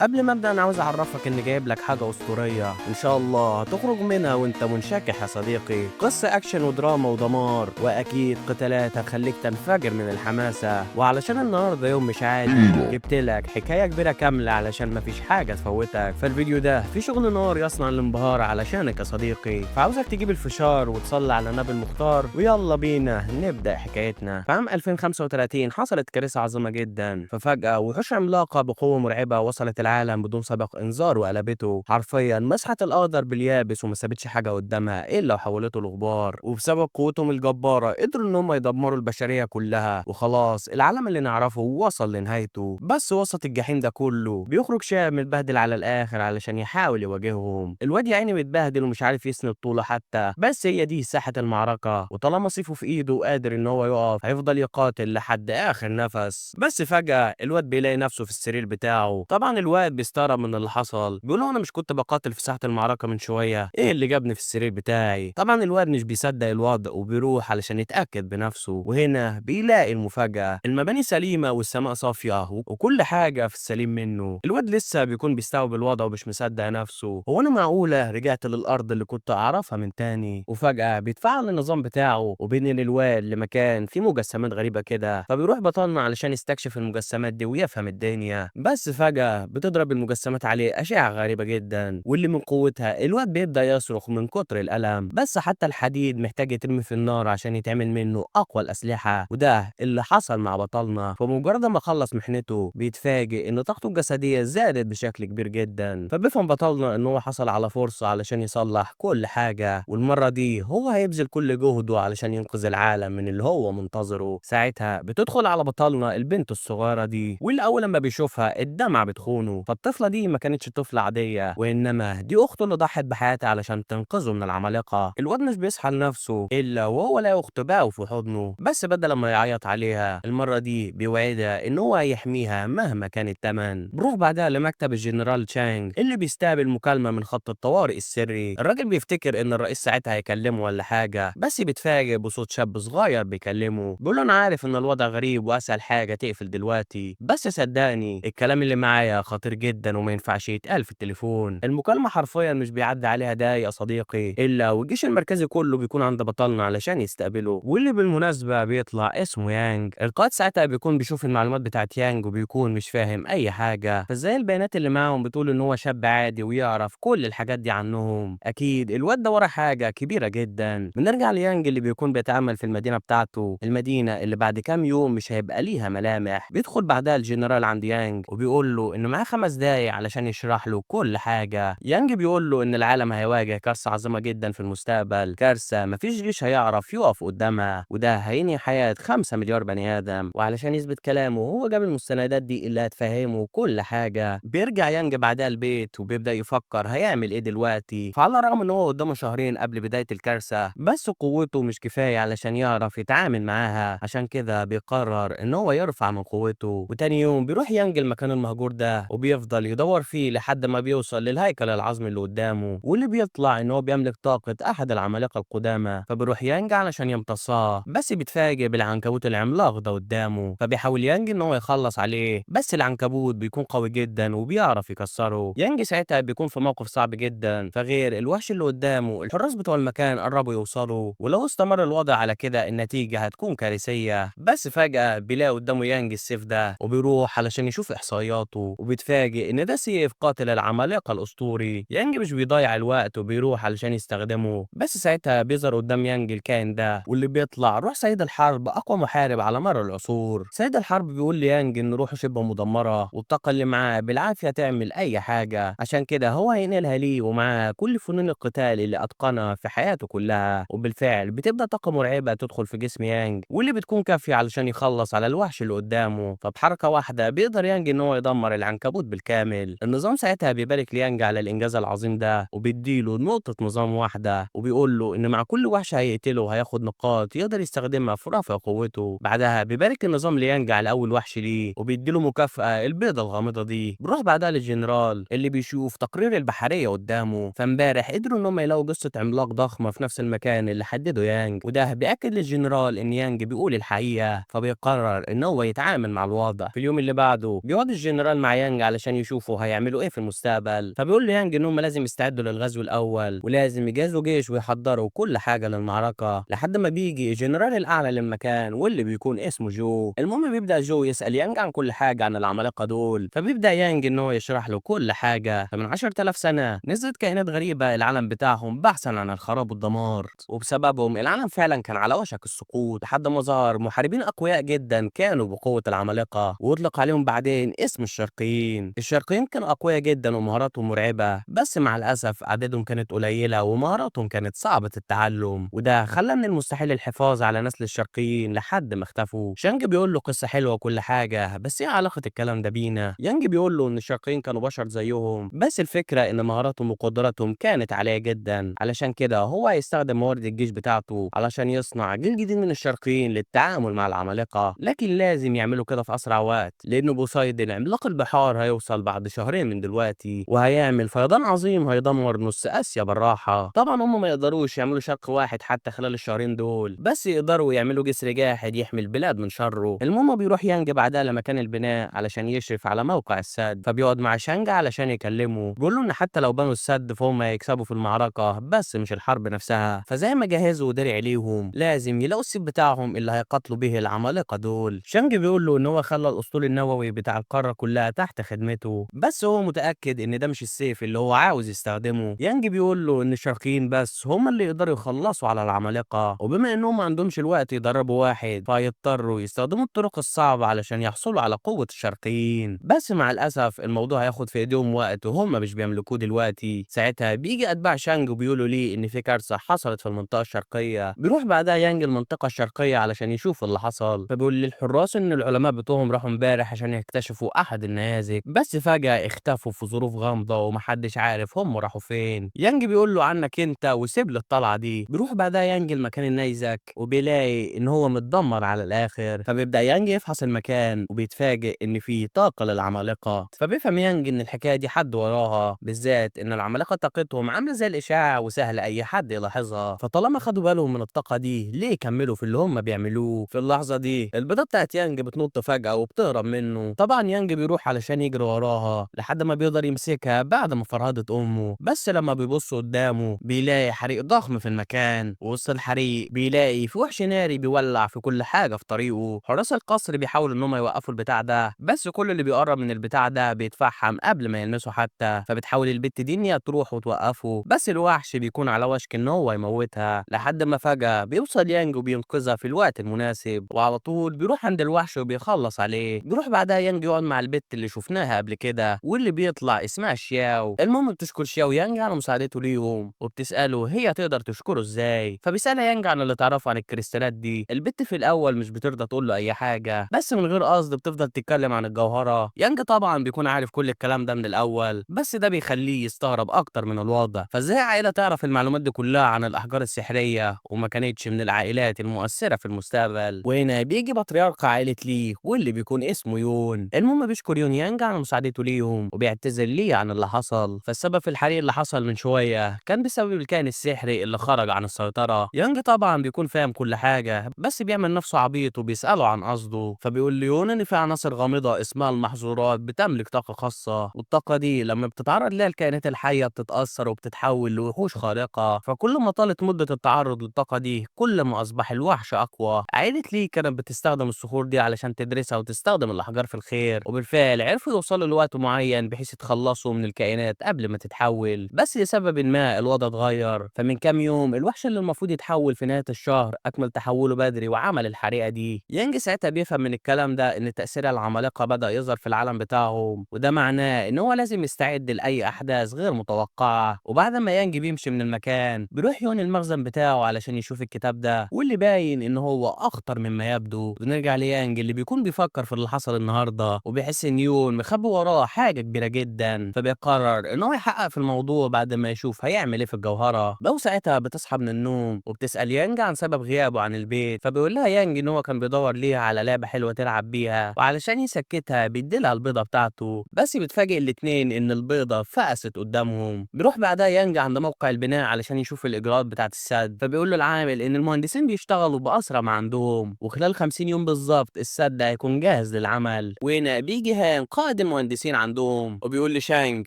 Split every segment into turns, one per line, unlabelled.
قبل ما ابدا انا عاوز اعرفك اني جايب لك حاجه اسطوريه ان شاء الله هتخرج منها وانت منشكح يا صديقي. قصه اكشن ودراما ودمار واكيد قتالات هتخليك تنفجر من الحماسه. وعلشان النهارده يوم مش عادي جبت لك حكايه كبيره كامله علشان مفيش حاجه تفوتك. فالفيديو ده فيه شغل نار يصنع الانبهار علشانك يا صديقي. فعاوزك تجيب الفشار وتصلي على النبي المختار ويلا بينا نبدا حكايتنا. في عام 2035 حصلت كارثه عظيمه جدا. ففجاه وحوش عملاقه بقوه مرعبه وصلت العالم بدون سابق انذار وقلبته حرفيا، مسحت الاخضر باليابس وما سابتش حاجه قدامها الا وحولته لغبار. وبسبب قوتهم الجباره قدروا ان هم يدمروا البشريه كلها، وخلاص العالم اللي نعرفه وصل لنهايته. بس وسط الجحيم ده كله بيخرج شاب متبهدل على الاخر علشان يحاول يواجههم. الواد يا عيني متبهدل ومش عارف يسند طوله حتى، بس هي دي ساحه المعركه، وطالما سيفه في ايده وقادر ان هو يقف هيفضل يقاتل لحد اخر نفس. بس فجاه الواد بيلاقي نفسه في السرير بتاعه. طبعا الواد بيستغرب من اللي حصل، بيقول له انا مش كنت بقاتل في ساحه المعركه من شويه؟ ايه اللي جابني في السرير بتاعي؟ طبعا الواد مش بيصدق الوضع وبيروح علشان يتاكد بنفسه. وهنا بيلاقي المفاجاه، المباني سليمه والسماء صافيه وكل حاجه في السليم منه. الواد لسه بيكون بيستوعب الوضع ومش مصدق نفسه. هو انا معقوله رجعت للارض اللي كنت اعرفها من تاني؟ وفجاه بيتفعل النظام بتاعه وبينقل الواد لمكان فيه مجسمات غريبه كده. فبيروح بطلنا علشان يستكشف المجسمات دي ويفهم الدنيا. بس فجاه بتضرب المجسمات عليه اشعه غريبه جدا، واللي من قوتها الواد بيبدا يصرخ من كتر الالم. بس حتى الحديد محتاج يترمي في النار عشان يتعمل منه اقوى الاسلحه، وده اللي حصل مع بطلنا. فمجرد ما خلص محنته بيتفاجئ ان طاقته الجسديه زادت بشكل كبير جدا. فبيفهم بطلنا ان هو حصل على فرصه علشان يصلح كل حاجه، والمره دي هو هيبذل كل جهده علشان ينقذ العالم من اللي هو منتظره. ساعتها بتدخل على بطلنا البنت الصغيره دي، واللي اول لما بيشوفها الدمعه بتخونه. فالطفله دي ما كانتش طفله عاديه، وانما دي اخته اللي ضحت بحياتها علشان تنقذه من العمالقه. الواد مش بيصحى لنفسه الا وهو لاقي اخته بقى في حضنه، بس بدل ما يعيط عليها المره دي بيوعدها ان هو هيحميها مهما كان الثمن. بروح بعدها لمكتب الجنرال تشانج اللي بيستقبل مكالمه من خط الطوارئ السري. الراجل بيفتكر ان الرئيس ساعتها هيكلمه ولا حاجه، بس بيتفاجئ بصوت شاب صغير بيكلمه بيقول له انا عارف ان الوضع غريب واسهل حاجه تقفل دلوقتي، بس صدقني الكلام اللي معايا خطير جدا وما ينفعش يتقال في التليفون. المكالمه حرفيا مش بيعدي عليها دقايق يا صديقي الا والجيش المركزي كله بيكون عند بطلنا علشان يستقبله، واللي بالمناسبه بيطلع اسمه يانج. القائد ساعتها بيكون بيشوف المعلومات بتاعت يانج وبيكون مش فاهم اي حاجه، فازاي البيانات اللي معاهم بتقول ان هو شاب عادي ويعرف كل الحاجات دي عنهم؟ اكيد الواد ده ورا حاجه كبيره جدا. بنرجع ليانج اللي بيكون بيتعامل في المدينه بتاعته، المدينه اللي بعد كام يوم مش هيبقى ليها ملامح. بيدخل بعدها الجنرال عند يانج وبيقول له انه معاه 5 دقايق علشان يشرح له كل حاجه. يانج بيقول له ان العالم هيواجه كارثه عظيمه جدا في المستقبل، كارثه مفيش جيش هيعرف يقف قدامها، وده هينهي حياه 5 مليار بني ادم. وعلشان يثبت كلامه هو جاب المستندات دي اللي هتفهمه كل حاجه. بيرجع يانج بعدها البيت وبيبدا يفكر هيعمل ايه دلوقتي. فعلى الرغم ان هو قدامه شهرين قبل بدايه الكارثه، بس قوته مش كفايه علشان يعرف يتعامل معاها. عشان كده بيقرر ان هو يرفع من قوته. وتاني يوم بيروح يانج المكان المهجور ده وبيفضل يدور فيه لحد ما بيوصل للهيكل العظمي اللي قدامه، واللي بيطلع ان هو بيملك طاقه احد العمالقه القدامى. فبيروح يانج علشان يمتصاه، بس بيتفاجئ بالعنكبوت العملاق ده قدامه. فبيحاول يانج ان هو يخلص عليه، بس العنكبوت بيكون قوي جدا وبيعرف يكسره. يانج ساعتها بيكون في موقف صعب جدا، فغير الوحش اللي قدامه الحراس بتوع المكان قربوا يوصلوا، ولو استمر الوضع على كده النتيجه هتكون كارثيه. بس فجاه بيلاقي قدامه يانج السيف ده وبيروح علشان يشوف احصائياته، وبيتفاجئ ان ده سيف قاتل العمالقه الاسطوري. يانج مش بيضيع الوقت وبيروح علشان يستخدمه، بس ساعتها بيظهر قدام يانج الكائن ده واللي بيطلع روح سيد الحرب، اقوى محارب على مر العصور. سيد الحرب بيقول ليانج ان روحه شبه مدمره والطاقه اللي معاه بالعافيه تعمل اي حاجه، عشان كده هو هينقلها ليه ومعاه كل فنون القتال اللي اتقنها في حياته كلها. وبالفعل بتبدا طاقه مرعبه تدخل في جسم يانج واللي بتكون كافيه علشان يخلص على الوحش اللي قدامه. فبحركه واحده بيقدر يانج ان هو يدمر العنكبوت بالكامل. النظام ساعتها بيبارك ليانج على الانجاز العظيم ده وبيديله نقطه نظام واحده، وبيقول له ان مع كل وحش هيقتله هياخد نقاط يقدر يستخدمها في رفع قوته. بعدها بيبارك النظام ليانج على اول وحش ليه وبيديله مكافاه البيضه الغامضه دي. بنروح بعدها للجنرال اللي بيشوف تقرير البحريه قدامه. فامبارح قدروا ان هم يلاقوا جثه عملاق ضخمه في نفس المكان اللي حدده يانج، وده بياكد للجنرال ان يانج بيقول الحقيقه. فبيقرر ان هو يتعامل مع الوضع. في اليوم اللي بعده بيقعد الجنرال مع يانج علشان يشوفوا هيعملوا ايه في المستقبل. فبيقول له يانج ان هم لازم يستعدوا للغزو الاول، ولازم يجهزوا جيش ويحضروا كل حاجه للمعركه، لحد ما بيجي الجنرال الاعلى للمكان واللي بيكون اسمه جو. المهم بيبدا جو يسال يانج عن كل حاجه عن العمالقه دول، فبيبدا يانج ان هو يشرح له كل حاجه. فمن 10,000 سنه نزلت كائنات غريبه العالم بتاعهم بحثا عن الخراب والدمار، وبسببهم العالم فعلا كان على وشك السقوط، لحد ما ظهر محاربين اقوياء جدا كانوا بقوه العمالقه، واطلق عليهم بعدين اسم الشرقيين. الشرقيين كانوا اقوياء جدا ومهاراتهم مرعبه، بس مع الاسف عددهم كانت قليله ومهاراتهم كانت صعبه التعلم، وده خلى من المستحيل الحفاظ على نسل الشرقيين لحد ما اختفوا. شانج بيقول له قصه حلوه وكل حاجه، بس ايه علاقه الكلام ده بينا؟ يانج بيقول له ان الشرقيين كانوا بشر زيهم، بس الفكره ان مهاراتهم وقدراتهم كانت عاليه جدا، علشان كده هو هيستخدم موارد الجيش بتاعته علشان يصنع جيل جديد من الشرقيين للتعامل مع العمالقه، لكن لازم يعملوا كده في اسرع وقت، لانه بوسايدن عملاق البحار هيوصل بعد شهرين من دلوقتي، وهيعمل فيضان عظيم هيدمر نص اسيا بالراحه. طبعا هم ما يقدروش يعملوا شق واحد حتى خلال الشهرين دول، بس يقدروا يعملوا جسر جاحد يحمي البلاد من شره. المهم بيروح يانج بعدها لمكان البناء علشان يشرف على موقع السد، فبيقعد مع شانج علشان يكلمه، بيقول له ان حتى لو بنوا السد فهم هيكسبوا في المعركه بس مش الحرب نفسها، فزي ما جهزوا ودرع ليهم لازم يلاقوا السيف بتاعهم اللي هيقاتلوا به العمالقه دول. شانج بيقول له ان هو خلى الاسطول النووي بتاع القاره كلها تحت خدمته، بس هو متاكد ان ده مش السيف اللي هو عاوز يستخدمه. يانج بيقول له ان الشرقيين بس هم اللي يقدروا يخلصوا على العمالقه، وبما انهم ما عندهمش الوقت يدربوا واحد فهيضطروا يستخدموا الطرق الصعبه علشان يحصلوا على قوه الشرقيين، بس مع الاسف الموضوع هياخد في ايديهم وقت وهم مش بيملكوه دلوقتي. ساعتها بيجي اتباع شانج وبيقولوا ليه ان في كارثه حصلت في المنطقه الشرقيه. بيروح بعدها يانج المنطقه الشرقيه علشان يشوف اللي حصل، فبيقول للحراس ان العلماء بتوعهم راحوا امبارح عشان يكتشفوا احد النيازك، بس فجاه اختفوا في ظروف غامضه ومحدش عارف هم راحوا فين. يانج بيقول له عنك انت وسيب لي الطلعه دي. بيروح بعدها يانج المكان النيزك وبيلاقي ان هو متدمر على الاخر، فبيبدا يانج يفحص المكان وبيتفاجئ ان في طاقه للعمالقه، فبيفهم يانج ان الحكايه دي حد وراها، بالذات ان العمالقه طاقتهم عامله زي الاشعاع وسهل اي حد يلاحظها، فطالما خدوا بالهم من الطاقه دي ليه يكملوا في اللي هم بيعملوه. في اللحظه دي البيضه بتاعت يانج بتنط فجاه وبتهرب منه، طبعا يانج بيروح علشان يجري وراها لحد ما بيقدر يمسكها بعد ما فرهدت امه، بس لما بيبص قدامه بيلاقي حريق ضخم في المكان، ووسط الحريق بيلاقي في وحش ناري بيولع في كل حاجه في طريقه. حراس القصر بيحاولوا ان هم يوقفوا البتاع ده، بس كل اللي بيقرب من البتاع ده بيتفحم قبل ما يلمسه حتى، فبتحاول البت دي ان هي تروح وتوقفه، بس الوحش بيكون على وشك ان هو يموتها، لحد ما فجأة بيوصل يانج وبينقذها في الوقت المناسب، وعلى طول بيروح عند الوحش وبيخلص عليه. بيروح بعدها يانج يقعد مع البت اللي شفناها قبل كده واللي بيطلع اسمها شياو. المهم بتشكر شياو يانج على مساعدته ليهم، وبتسأله هي تقدر تشكره ازاي، فبيسألها يانج عن اللي تعرفه عن الكريستالات دي. البت في الاول مش بترضى تقول له اي حاجه، بس من غير قصد بتفضل تتكلم عن الجوهره. يانج طبعا بيكون عارف كل الكلام ده من الاول، بس ده بيخليه يستغرب اكتر من الوضع، فازاي عائله تعرف المعلومات دي كلها عن الاحجار السحريه وما كانتش من العائلات المؤثره في المستقبل. وهنا بيجي بطريرك عائله ليه واللي بيكون اسمه يون. المهم بيشكر يون يانج على مساعدته ليهم وبيعتذر ليه عن اللي حصل، فالسبب في الحريق اللي حصل من شويه كان بسبب الكائن السحري اللي خرج عن السيطره. يانج طبعا بيكون فاهم كل حاجه، بس بيعمل نفسه عبيط وبيساله عن قصده، فبيقول ليون ان في عناصر غامضه اسمها المحظورات بتملك طاقه خاصه، والطاقه دي لما بتتعرض لها الكائنات الحيه بتتاثر وبتتحول لوحوش خارقه، فكل ما طالت مده التعرض للطاقه دي كل ما اصبح الوحش اقوى. عائله ليه كانت بتستخدم الصخور دي علشان تدرسها وتستخدم الاحجار في الخير، وبالفعل عرفوا يوصلوا لوقت معين بحيث يتخلصوا من الكائنات قبل ما تتحول، بس لسبب ما الوضع اتغير. فمن كام يوم الوحش اللي المفروض يتحول في نهايه الشهر اكمل تحوله بدري وعمل الحريقه دي. يانج ساعتها بيفهم من الكلام ده ان تاثير العمالقه بدا يظهر في العالم بتاعهم، وده معناه ان هو لازم يستعد لاي احداث غير متوقعه. وبعد ما يانج بيمشي من المكان بيروح يون المخزن بتاعه علشان يشوف الكتاب ده، واللي باين ان هو اخطر مما يبدو. بنرجع ليانج اللي بيكون بيفكر في اللي حصل النهارده وبيحس ان يون مخبي وراه حاجه كبيره جدا، فبيقرر ان هو يحقق في الموضوع بعد ما يشوف هيعمل ايه في الجوهره. لو ساعتها بتصحى من النوم وبتسال يانج عن سبب غيابه عن البيت، فبيقول لها يانج ان هو كان بيدور ليها على لعبه حلوه تلعب بيها، وعلشان يسكتها بيديلها البيضه بتاعته، بس بيتفاجئ الاتنين ان البيضه فقست قدامهم. بيروح بعدها يانج عند موقع البناء علشان يشوف الاجراءات بتاعه السد، فبيقول له العامل ان المهندسين بيشتغلوا باسرع ما عندهم، وخلال 50 يوم بالظبط السد هيكون جاهز للعمل. وهنا بيجي هان قائد قائد المهندسين عندهم وبيقول لشانج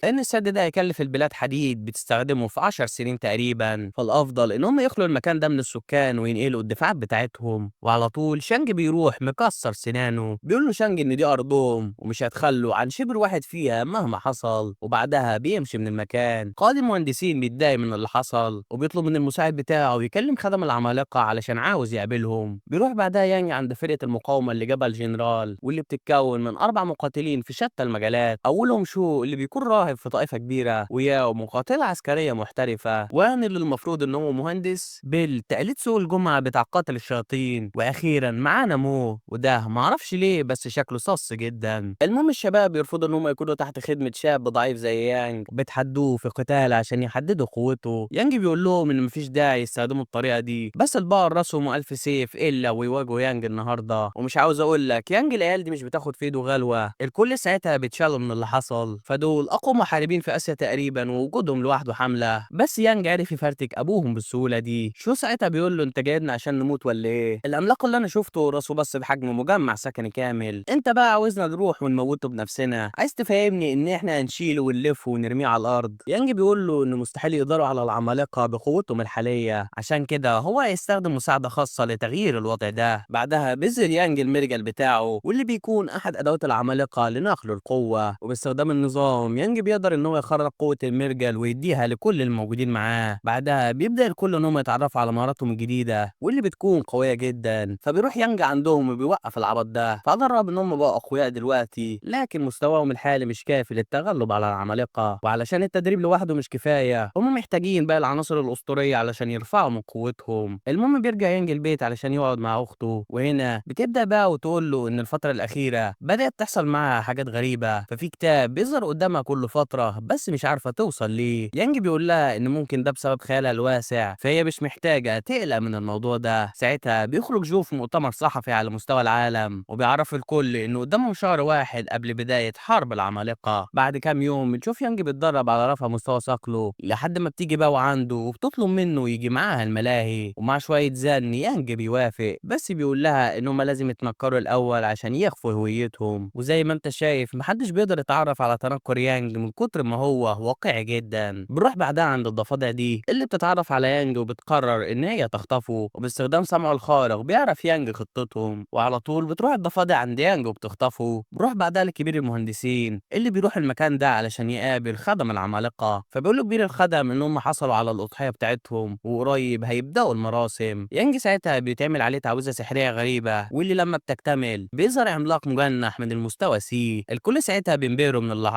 ان السد ده هيكلف البلاد حديد بتستخدمه في 10 سنين تقريبا، فالافضل ان هم يخلوا المكان ده من السكان وينقلوا الدفاعات بتاعتهم. وعلى طول شانج بيروح مكسر سنانه، بيقول له شانج ان دي ارضهم ومش هيتخلوا عن شبر واحد فيها مهما حصل، وبعدها بيمشي من المكان. قائد المهندسين بيتضايق من اللي حصل وبيطلب من المساعد بتاعه يكلم خدم العمالقه علشان عاوز يقابلهم. بيروح بعدها يانج عند فرقه المقاومه اللي جابها الجنرال، واللي بتتكون من 4 مقاتلين في شتى المجالات. اولهم شو اللي بيكون راهب في طائفه كبيره، وياو مقاتله عسكريه محترفه، وان اللي المفروض ان هو مهندس. بيل تقليد سوق الجمعه بتاع قاتل الشياطين. واخيرا معانا مو، وده معرفش ليه بس شكله صص جدا. المهم الشباب بيرفضوا ان هم يكونوا تحت خدمه شاب ضعيف زي يانج، بتحدوه في قتال عشان يحددوا قوته. يانج بيقول لهم ان مفيش داعي يستخدموا الطريقه دي، بس البقر راسهم الف سيف الا ويواجهوا يانج النهارده. ومش عاوز اقول لك يانج العيال دي مش بتاخد في ايده غلوه، الكل ساعتها بيتشالوا من اللي حصل. فدول اقوى محاربين في اسيا تقريبا، ووجودهم لوحده حمله. بس يانج عرف يفرتك ابوهم بالسهوله دي. شو ساعتها بيقول له انت جايبنا عشان نموت ولا ايه؟ العملاق اللي انا شفته راسه بس بحجم مجمع سكني كامل، انت بقى عاوزنا نروح ونموته بنفسنا؟ عايز تفهمني ان احنا هنشيله ونلفه ونرميه على الارض؟ يانج بيقول له انه مستحيل يقدروا على العمالقه بقوتهم الحاليه، عشان كده هو هيستخدم مساعده خاصه لتغيير الوضع ده. بعدها بيظهر يانج المرجل بتاعه، واللي بيكون احد ادوات العمالقه لنقل القوه. وباستخدام النظام يانج بيقدر ان هو يخرج قوه المرجل ويديها لكل الموجودين معاه. بعدها بيبدا الكل ان هم يتعرفوا على مهاراتهم الجديده واللي بتكون قويه جدا. فبيروح يانج عندهم وبيوقف العبط ده، فقرب ان هم بقوا اقوياء دلوقتي، لكن مستواهم الحالي مش كافي للتغلب على العمالقه. وعلشان التدريب لوحده مش كفايه، هم محتاجين بقى العناصر الاسطوريه علشان يرفعوا من قوتهم. المهم بيرجع يانج البيت علشان يقعد مع اخته، وهنا بتبدا بقى وتقول له ان الفتره الاخيره بدات تحصل معاها حاجات غريبه، ففي كتاب بيظهر قدامها كل فتره بس مش عارفه توصل ليه. يانج بيقول لها ان ممكن ده بسبب خيالها الواسع، فهي مش محتاجه تقلق من الموضوع ده. ساعتها بيخرج جو في مؤتمر صحفي على مستوى العالم، وبيعرف الكل انه قدامهم شهر واحد قبل بدايه حرب العمالقه. بعد كام يوم بنشوف يانج بيتدرب على رفع مستوى صقله لحد ما بتيجي بقى وعنده وبتطلب منه يجي معاها الملاهي، ومع شويه زن يانج بيوافق، بس بيقول لها ان هم لازم يتنكروا الاول عشان يخفوا هويتهم. وزي ما انت شايف محدش بيقدر يتعرف على تنكر يانج من كتر ما هو واقعي جدا. بنروح بعدها عند الضفادع دي اللي بتتعرف على يانج وبتقرر ان هي تخطفه، وباستخدام سمعه الخارق بيعرف يانج خطتهم، وعلى طول بتروح الضفادع عند يانج وبتخطفه. بروح بعدها لكبير المهندسين اللي بيروح المكان ده علشان يقابل خدم العمالقه، فبيقول له كبير الخدم ان هم حصلوا على الاضحيه بتاعتهم وقريب هيبداوا المراسم. يانج ساعتها بيتعمل عليه تعويذه سحريه غريبه، واللي لما بتكتمل بيظهر عملاق مجنح من المستوى سي. الكل ساعتها بينبهروا من اللي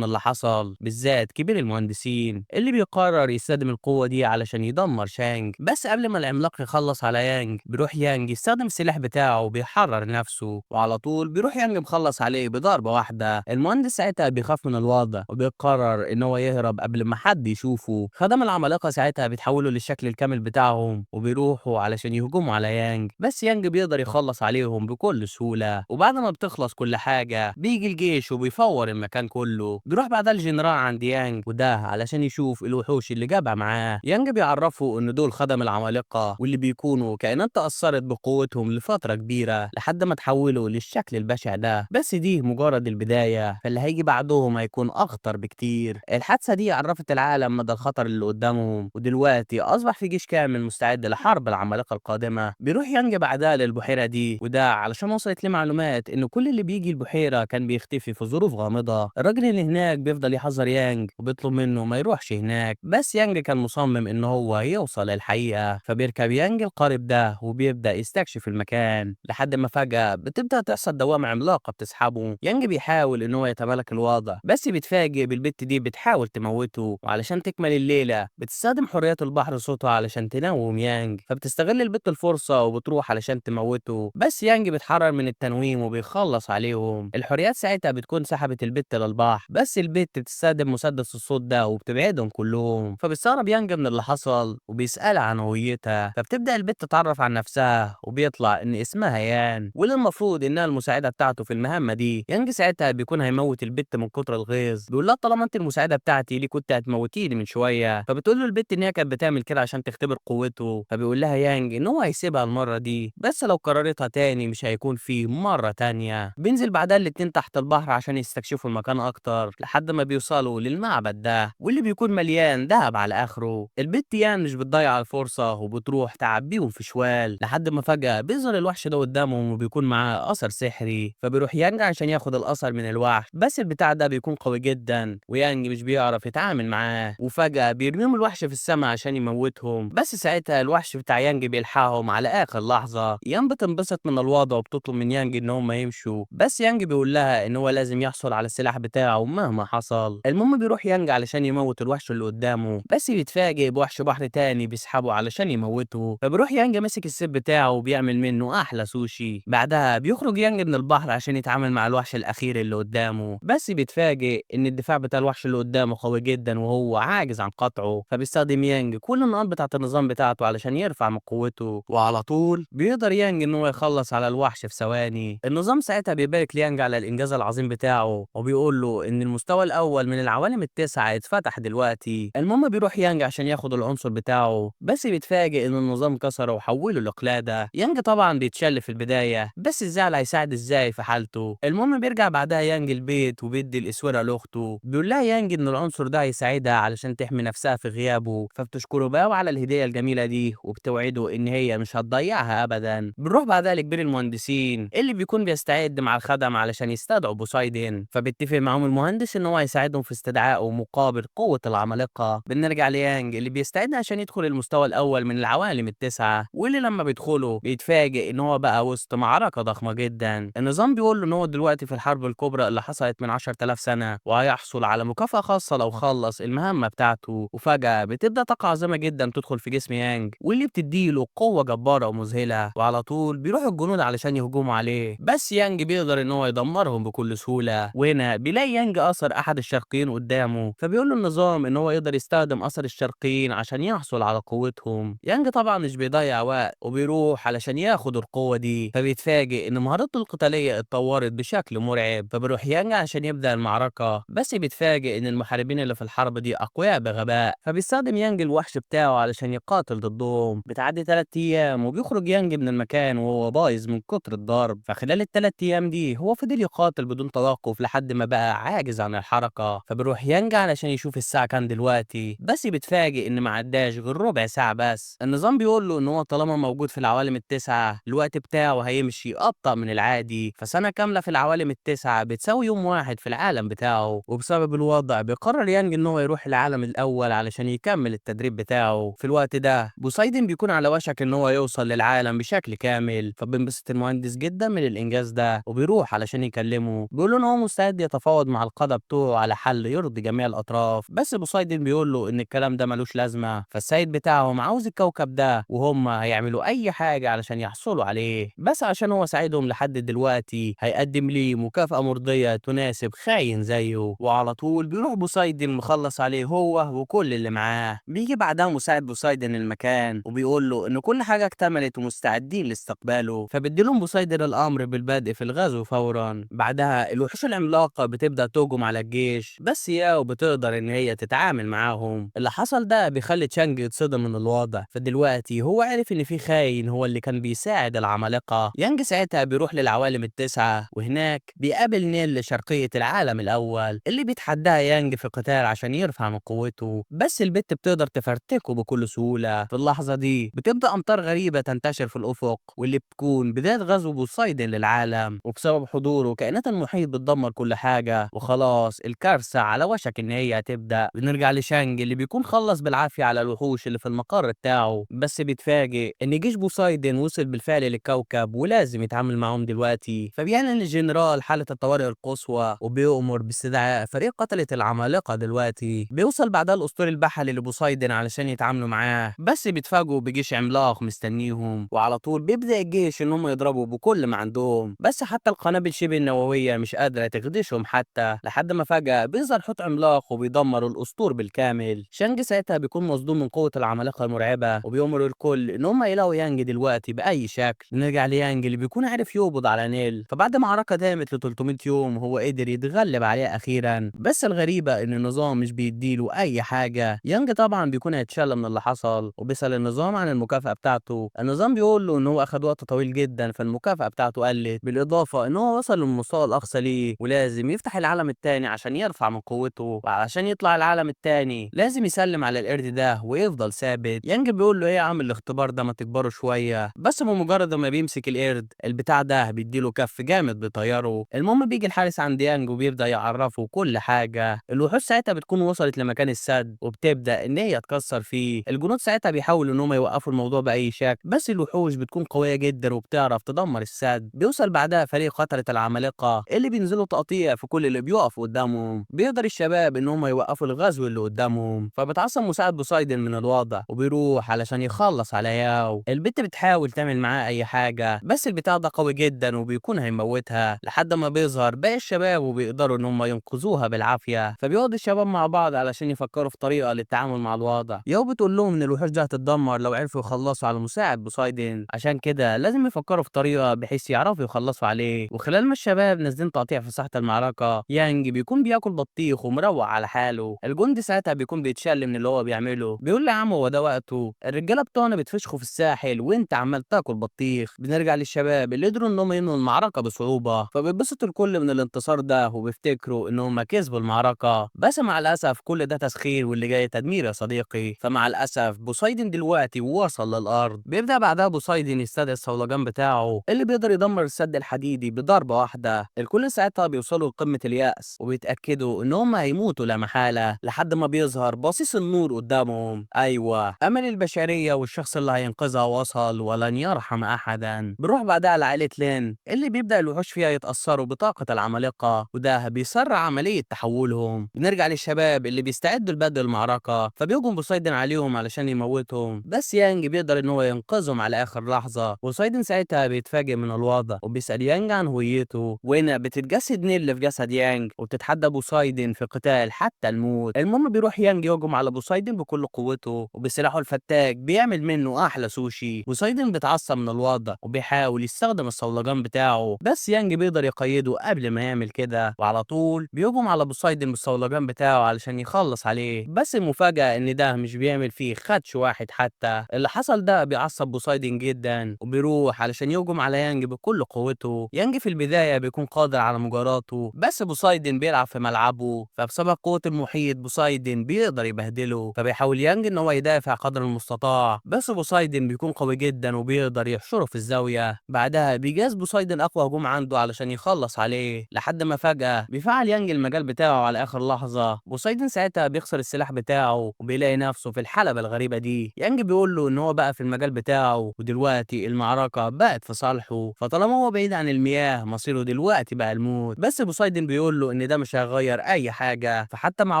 حصل، بالذات كبير المهندسين اللي بيقرر يستخدم القوه دي علشان يدمر شانج. بس قبل ما العملاق يخلص على يانج بيروح يانج يستخدم السلاح بتاعه وبيحرر نفسه، وعلى طول بيروح يانج مخلص عليه بضربه واحده. المهندس ساعتها بيخاف من الوضع وبيقرر ان هو يهرب قبل ما حد يشوفه. خدم العمالقه ساعتها بيتحولوا للشكل الكامل بتاعهم وبيروحوا علشان يهجموا على يانج، بس يانج بيقدر يخلص عليهم بكل سهوله. وبعد ما بتخلص كل حاجه بيجي الجيش وبيفور المكان كله. بيروح بعدها الجنرال عند يانج وده علشان يشوف الوحوش اللي جابها معاه. يانج بيعرفوا ان دول خدم العمالقه، واللي بيكونوا كائنات تاثرت بقوتهم لفتره كبيره لحد ما تحولوا للشكل البشع ده. بس دي مجرد البدايه، فاللي هيجي بعدهم هيكون اخطر بكتير. الحادثه دي عرفت العالم مدى الخطر اللي قدامهم، ودلوقتي اصبح في جيش كامل مستعد لحرب العمالقه القادمه. بيروح يانج بعدها للبحيره دي وده علشان وصلت له معلومات ان كل اللي بيجي البحيره كان بيختفي في ظروف غامضه. الراجل اللي هناك بيفضل يحذر يانج وبيطلب منه ما يروحش هناك، بس يانج كان مصمم ان هو يوصل للحقيقه. فبيركب يانج القارب ده وبيبدا يستكشف المكان لحد ما فجاه بتبدا تحصل دوامه عملاقه بتسحبه. يانج بيحاول ان هو يتمالك الوضع، بس بيتفاجئ بالبت دي بتحاول تموته، وعلشان تكمل الليله بتستخدم حريات البحر صوتها علشان تنوم يانج. فبتستغل البت الفرصه وبتروح علشان تموته، بس يانج بيتحرر من التنويم وبيخلص عليهم. الحريات ساعتها بتكون سحبت البت للبحر، بس البت بتستخدم مسدس الصوت ده وبتبعدهم كلهم. فبيستغرب يانج من اللي حصل وبيسألها عن هويتها، فبتبدأ البت تتعرف عن نفسها وبيطلع ان اسمها يان، واللي المفروض انها المساعده بتاعته في المهمه دي. يانج ساعتها بيكون هيموت البت من كتر الغيظ، بيقول لها طالما انت المساعده بتاعتي ليه كنت هتموتيني من شويه؟ فبتقول له البت ان هي كانت بتعمل كده عشان تختبر قوته. فبيقول لها يانج ان هو هيسيبها المره دي، بس لو قررتها تاني مش هيكون في مره تانيه. بينزل بعدها الاتنين تحت البحر عشان يستكشفوا المكان اكتر لحد ما بيوصلوا للمعبد ده واللي بيكون مليان دهب على اخره. البت يعني مش بتضيع الفرصة وبتروح تعبيهم في شوال لحد ما فجأة بيظهر الوحش ده قدامهم وبيكون معاه اثر سحري، فبيروح يانج عشان ياخد الاثر من الوحش، بس البتاع ده بيكون قوي جدا ويانج مش بيعرف يتعامل معاه، وفجأة بيرميهم الوحش في السماء عشان يموتهم. بس ساعتها الوحش بتاع يانج بيلحقهم على اخر لحظة. يان بتنبسط من الوضع وبتطلب من يانج ان هم يمشوا، بس يانج بيقول لها ان هو لازم يحصل على السلاح بتاعه مهما حصل. المهم بيروح يانج علشان يموت الوحش اللي قدامه، بس بيتفاجئ بوحش بحر تاني بيسحبه علشان يموته، فبيروح يانج ماسك السيف بتاعه وبيعمل منه احلى سوشي. بعدها بيخرج يانج من البحر عشان يتعامل مع الوحش الاخير اللي قدامه، بس بيتفاجئ ان الدفاع بتاع الوحش اللي قدامه قوي جدا وهو عاجز عن قطعه، فبيستخدم يانج كل النقاط بتاعه النظام بتاعته علشان يرفع من قوته، وعلى طول بيقدر يانج ان هو يخلص على الوحش في ثواني. النظام ساعتها بيبارك ليانج على الانجاز العظيم بتاعه وبيقول له ان المستوى الاول من العوالم التسعه اتفتح دلوقتي. المهم بيروح يانج عشان ياخد العنصر بتاعه، بس بيتفاجئ ان النظام كسره وحوله لقلاده. يانج طبعا بيتشل في البدايه، بس الزعل هيساعد ازاي في حالته. المهم بيرجع بعدها يانج البيت وبيدي الاسوره لاخته، بيقول لها يانج ان العنصر ده هيساعدها علشان تحمي نفسها في غيابه، فبتشكره بقى على الهديه الجميله دي وبتوعده ان هي مش هتضيعها ابدا. بنروح بعدها لكبير المهندسين اللي بيكون بيستعد مع الخدم علشان يستدعوا بوسايدن، فبيتفق معاهم المهندس ان هو هيساعدهم في استدعائه مقابل قوه العمالقه. بنرجع ليانج اللي بيستعد عشان يدخل المستوى الاول من العوالم التسعه، واللي لما بيدخله بيتفاجئ ان هو بقى وسط معركه ضخمه جدا. النظام بيقول له ان هو دلوقتي في الحرب الكبرى اللي حصلت من 10000 سنه وهيحصل على مكافاه خاصه لو خلص المهمه بتاعته. وفجاه بتبدا طاقه عظيمه جدا تدخل في جسم يانج واللي بتديله قوه جباره ومذهله، وعلى طول بيروح الجنود علشان يهجموا عليه، بس يانج بيقدر ان هو يدمرهم بكل سهوله. وهنا بيلاقي يانج اثر احد الشرقيين قدامه، فبيقول له النظام ان هو يقدر يستخدم اثر الشرقيين عشان يحصل على قوتهم. يانج طبعا مش بيضيع وقت وبيروح علشان ياخد القوه دي، فبيتفاجئ ان مهارته القتاليه اتطورت بشكل مرعب، فبيروح يانج عشان يبدا المعركه، بس بيتفاجئ ان المحاربين اللي في الحرب دي اقوياء بغباء، فبيستخدم يانج الوحش بتاعه علشان يقاتل ضدهم. بتعدي 3 ايام وبيخرج يانج من المكان وهو بايظ من كتر الضرب، فخلال ال3 ايام دي هو فضل يقاتل بدون توقف لحد ما بقى عاجز عن الحركه. فبيروح يانج علشان يشوف الساعه كام دلوقتي، بس بيتفاجئ ان ما عداش غير ربع ساعه بس. النظام بيقول له ان هو طالما موجود في العوالم التسعه الوقت بتاعه هيمشي ابطا من العادي، فسنه كامله في العوالم التسعه بتساوي يوم واحد في العالم بتاعه. وبسبب الوضع بيقرر يانج ان هو يروح العالم الاول علشان يكمل التدريب بتاعه. في الوقت ده بوسايدن بيكون على وشك ان هو يوصل للعالم بشكل كامل، فبينبسط المهندس جدا من الانجاز ده وبيروح علشان يكلمه، بيقول له ان هو مستعد يتفاوض مع القاده بتوعه على حل يرضي جميع الاطراف، بس بوسايدن بيقول له ان الكلام ده ملوش لازمه، فالسيد بتاعهم عاوز الكوكب ده وهم هيعملوا اي حاجه علشان يحصلوا عليه، بس عشان هو ساعدهم لحد دلوقتي هيقدم ليه مكافاه مرضيه تناسب خاين زيه. وعلى طول بيروح بوسايدن مخلص عليه هو وكل اللي معاه. بيجي بعدها مساعد بوسايدن المكان وبيقول له ان كل حاجه اكتملت ومستعدين لاستقباله، فبيديلهم بوسايدن الامر بالبدء في الغزو فورا. بعدها الوحوش العملاقه بتبدا تهجم على الجيش، بس ياو بتقدر ان هي تتعامل معاهم. اللي حصل ده بيخلي تشانج يتصدم من الوضع، فدلوقتي هو عرف ان في خاين هو اللي كان بيساعد العمالقه. يانج ساعتها بيروح للعوالم التسعه وهناك بيقابل نيل شرقيه العالم الاول اللي بيتحداها يانج في قتال عشان يرفع من قوته، بس البت بتقدر تفرتكه بكل سهوله. في اللحظه دي بتبدا امطار غريبه تنتشر في الافق واللي بتكون بدايه غزو بوسايدن للعالم، وبسبب حضوره كائنات المحيط بتدمر كل حاجه وخلاص الكارثه على وشك ان هي هتبدا. بنرجع لشانج اللي بيكون خلص بالعافيه على الوحوش اللي في المقر بتاعه، بس بيتفاجئ ان جيش بوسايدن وصل بالفعل للكوكب ولازم يتعامل معاهم دلوقتي، فبيعلن الجنرال حاله الطوارئ القصوى وبيؤمر باستدعاء فريق قتله العمالقه. دلوقتي بيوصل بعدها الاسطول البحري لبوسايدن علشان يتعاملوا معاه، بس بيتفاجئوا بجيش عملاق مستنيهم، وعلى طول بيبدا الجيش ان هم يضربوا بكل ما عندهم، بس حتى القنابل شبه النوويه مش قادره تخدشهم حتى، لحد ما فجاه بيظهر حوت عملاق وبيدمر الاسطول بالكامل. شانج ساعتها بيكون مصدوم من قوه العمالقه المرعبه وبيأمر الكل ان هم يلاقوا يانج دلوقتي باي شكل. نرجع ليانج اللي بيكون عارف يقبض على نيل، فبعد معركه دامت ل 300 يوم هو قدر يتغلب عليه اخيرا، بس الغريبه ان النظام مش بيديله اي حاجه. يانج طبعا بيكون هيتشل من اللي حصل وبيسأل النظام عن المكافاه بتاعته. النظام بيقول له ان هو اخد وقت طويل جدا فالمكافاه بتاعته قلت، بالاضافه ياو ان هو وصل للمستوى الاقصى ليه ولازم يفتح العالم التاني عشان يرفع من قوته، وعشان يطلع العالم التاني لازم يسلم على القرد ده ويفضل ثابت. يانج بيقول له ايه يا عم الاختبار ده، ما تكبره شويه بس. بمجرد ما بيمسك القرد البتاع ده بيديله كف جامد بيطيره. المهم بيجي الحارس عند يانج وبيبدا يعرفه كل حاجه. الوحوش ساعتها بتكون وصلت لمكان السد وبتبدا ان هي تكسر فيه. الجنود ساعتها بيحاولوا ان هم يوقفوا الموضوع باي شكل، بس الوحوش بتكون قويه جدا وبتعرف تدمر السد. بيوصل بعدها فريق قتلة العمالقه اللي بينزلوا تقطيع في كل اللي بيقف قدامهم. بيقدر الشباب ان هم يوقفوا الغزو اللي قدامهم، فبتعصب مساعد بوسايدن من الوضع وبيروح علشان يخلص على ياو. البت بتحاول تعمل معاه اي حاجه بس البتاع ده قوي جدا وبيكون هيموتها، لحد ما بيظهر باقي الشباب وبيقدروا ان هم ينقذوها بالعافيه. فبيقعد الشباب مع بعض علشان يفكروا في طريقه للتعامل مع الوضع. ياو بتقول لهم ان الوحوش دي هتتدمر لو عرفوا يخلصوا على مساعد بوسايدن، عشان كده لازم يفكروا في طريقه بحيث يعرفوا يخلصوا عليه. وخلال ما الشباب نازلين تقطيع في ساحه المعركه يانج بيكون بياكل بطيخ ومروق على حاله. الجندي ساعتها بيكون بيتشل من اللي هو بيعمله، بيقول له يا عم هو ده وقته، الرجاله بتوعنا بيتفشخوا في الساحل وانت عمال تاكل بطيخ. بنرجع للشباب اللي قدروا ان هم ينهوا المعركه بصعوبه، فبيتبسط الكل من الانتصار ده وبيفتكروا ان هم كسبوا المعركه. بس مع الاسف كل ده تسخير واللي جاي تدمير يا صديقي. فمع الاسف بوسايدن دلوقتي وصل للارض. بيبدا بعدها بوسايدن يستدعي الصولجان بتاعه اللي بيقدر يدمر السد الحديدي بضربه واحده. الكل ساعتها بيوصلوا لقمه اليأس وبيتاكدوا ان هم هيموتوا لا محاله، لحد ما بيظهر بصيص النور قدامهم. ايوه امل البشريه والشخص اللي هينقذها وصل ولن يرحم احدا. بنروح بعدها لعائله لين اللي بيبدا الوحوش فيها يتاثروا بطاقه العمالقه وده بيسرع عمليه تحولهم. بنرجع للشباب اللي بيستعدوا لبدء المعركه، فبيهجم بوسايدن عليهم علشان يموتهم، بس يانج بيقدر ان هو ينقذهم على اخر لحظه. بوسايدن ساعتها بيتفاجئ من الوضع وبيسال يانج عن هويته، وهنا بتتجسد نيل في جسد يانج وبتتحدى بوسايدن في قتال حتى الموت. المهم بيروح يانج يهجم على بوسايدن بكل قوته وبسلاحه الفتاك بيعمل منه احلى سوشي. بوسايدن بيتعصب من الوضع وبيحاول يستخدم الصولجان بتاعه، بس يانج بيقدر يقيده قبل ما يعمل كده، وعلى طول بيهجم على بوسايدن بالصولجان بتاعه علشان يخلص عليه. بس المفاجأة ان ده مش بيعمل فيه خدش واحد حتى. اللي حصل ده بيعصب بوسايدن جدا وبيروح علشان يهجم على يانج بكل قوته. يانج في البداية بيكون قادر على مجاراته بس بوسايدن بيلعب في ملعبه، فبسبب قوة المحيط بوسايدن بيقدر يبهدله. فبيحاول يانج ان هو يدافع قدر المستطاع بس بوسايدن بيكون قوي جدا وبيقدر يحشره في الزاوية. بعدها بيجهز بوسايدن اقوى هجوم عنده علشان يخلص عليه، لحد ما فجأة بيفعل يانج المجال بتاعه على اخر لحظة. بوسايدن ساعتها بيخسر السلاح بتاعه وبيلاقي نفسه في الحلبة الغريبة دي. يانج بيقول له ان هو بقى في المجال بتاعه ودلوقتي المعركة بقت في صالحه، فطالما هو بعيد عن المياه مصيره دلوقتي بقى الموت. بس بوسايدن بيقول له ان ده مش هيغير اي حاجة، فحتى مع